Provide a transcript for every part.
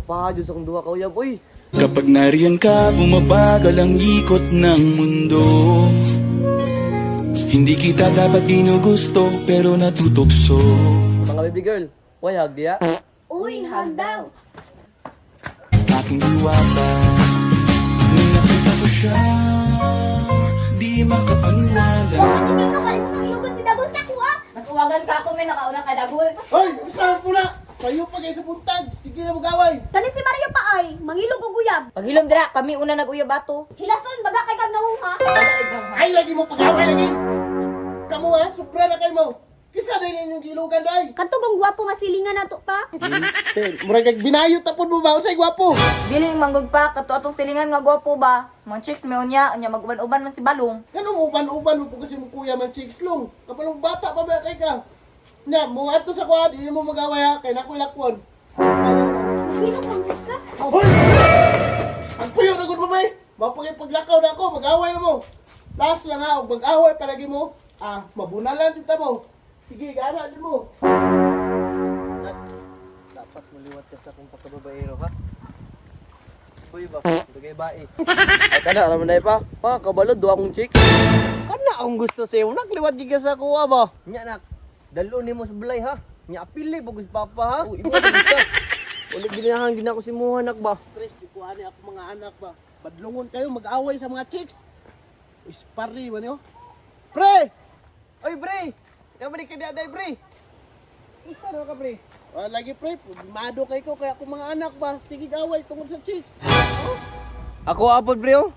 Kapadyos akong duha ka uyab, uy. Kapag nariyan ka, bumabagal ang ikot ng mundo. Hindi kita dapat ginugusto, pero natutukso. Mga baby girl, wayag diya. Uy, hag daw. Aking diwata, nung nakita ko siya, di makapaniwala. Hindi ka pa rin ilugon si Dagol sa kuha. Nasuwagan ka ako, may nakauna ka dagol. Hoy, usahan po na! Sayo pa kayo sa buntag! Sige na mag-away! Kani si Mario pa ay, mangilog og uyab. Paghilom dira, kami una nag-uyab ato. Hilason baga kay kag nawong ha. Ay, lagi mo pag-away lagi! Kamu ha, sobra na kayo mo! Kisa na inyong gilugan dahi! Katugong gwapo nga silingan nato pa. Murag kag binayot tapon mo ba? Usay gwapo! Dili manggod pa, kato atong silingan nga gwapo ba? Mga chicks may unya mag-uban-uban man si Balong. Ganong uban-uban mo po kasi mo kuya man chicks long. Kapalong bata pa ba kay ka? Nya, mo ato sa kuha, di mo mag-away ha, kay nakoy lakwon. Sino kang ka? Hoy! Ang puyo na gud mo ba? Mapagay paglakaw na ako, mag-away na mo. Last lang ha, ug mag-away palagi mo. Mabunalan dita mo. Sige, gana din mo. Dapat maliwat ka sa kung pagkababaero, ha? Uy ba, dugay bae. Ay, kana, alam mo na pa. Pa, kabalod, duha akong chick. Kana akong gusto sa'yo, nakliwat giga sa kuha ba? Nya, nak. Dalo ni mo sa balay, ha? Nya, apili, bagus papa, ha? Uy, iba ka gusto. Ulit ginahangin ako si Muhanak ba? Tres, di ko ani ako mga anak ba. Badlungon kayo, mag-away sa mga chicks. Ispari man yo. Pre! Oy, bre! Naman ka na, bre! Isa ka, bre? Lagi pre, mado kay ko kaya ako mga anak ba. Sige away tungkol sa chicks. Ako apod, bre, oh.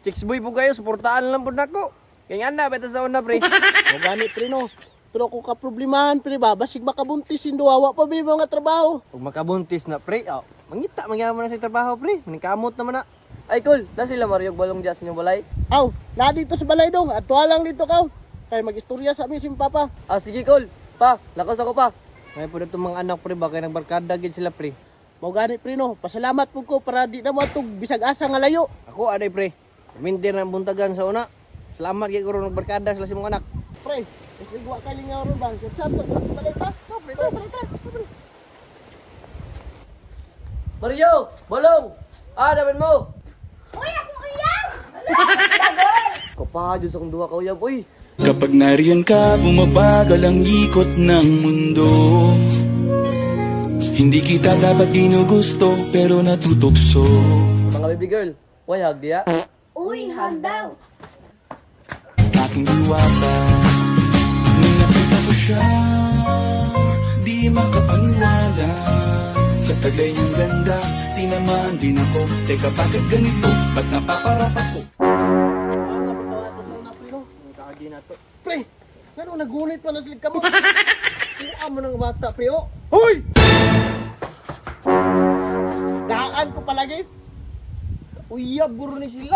Chicks boy po kayo, suportaan lang po nako. Kaya nga na, beta sa una, pre. O gani pre no. Pero kung kaproblemahan pre ba, basig makabuntis hinduawa pa ba yung mga trabaho. Pag makabuntis na, pre, oh, mangita, magyaman na sa trabaho, pre. Maningkamot naman na. Ay, cool. Na sila Mariog balong dyan sa inyong balay. Aw, na dito sa balay dong. At lang dito ka. Kaya mag-istorya sa amin si papa. Ah, sige, cool. Pa, lakas ako pa. May po itong mga anak, pre, ba? Kaya nagbarkada gid sila, pre. Mau gani pre no. Pasalamat po ko para di na mo atog bisag asa nga layo. Ako, aday, pre. Mindir ng buntagan sa una. Salamat kay kuro nagbarkada sila si mga anak. Pre, isigwa ka lingaw ron ba? Sa balay pa. No, pre, tara. Mario! Balong! Ah, daman mo! Uy, akong uyab. Kapadyos akong duha ka uyab, uy. Kapag nariyan ka, bumabagal ang ikot ng mundo. Hindi kita dapat ginugusto, pero natutukso. Mga baby girl, wayag diya. Uy, hag daw. Aking diwata, nung nakita ko siya, di makapaniwala. Sa taglay niyang ganda, tinamaan din ako. Teka, bakit ganito? Ba't napaparapat ko? Kagi na to. Pre, ano nagunit pa na silig ka mo? Kuha mo ng bata, pre, oh. Hoy! Daan ko palagi. Uyab, guro ni sila.